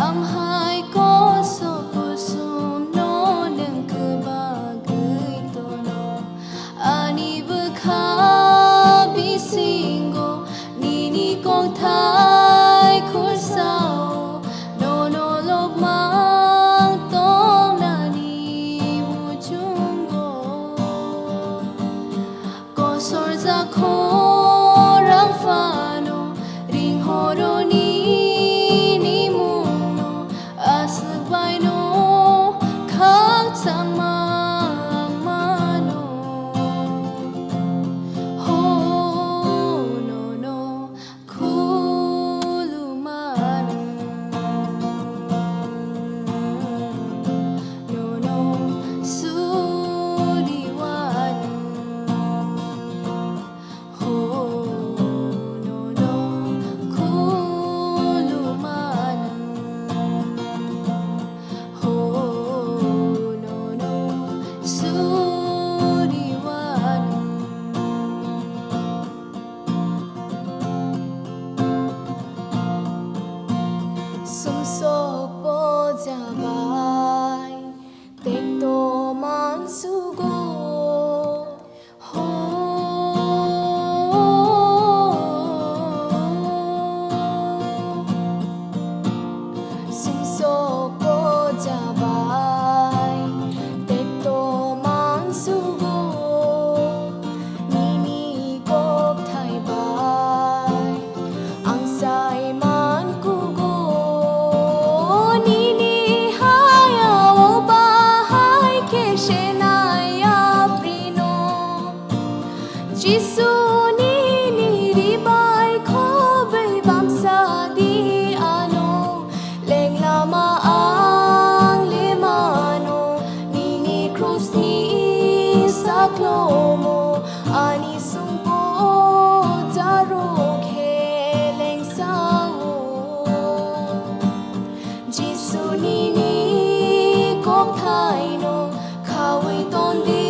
Am hai ko so kusum no nang kebagai tono ani bekha bisingo nini kong thai khul sao no no lok mang tong nani mu chungo ko sor za kho rang fa no ring horo ni sum so po jabai tek to man su go ho sum so po jabai tek to man su go nini kop thai bai ang sai man ku Jisu ni ribai ko bai bam sa di ano leng lama ang lemano ni cross ni saklomo ani sumpo jaro khe leng sao Jisu ni kop thai no khawi ton di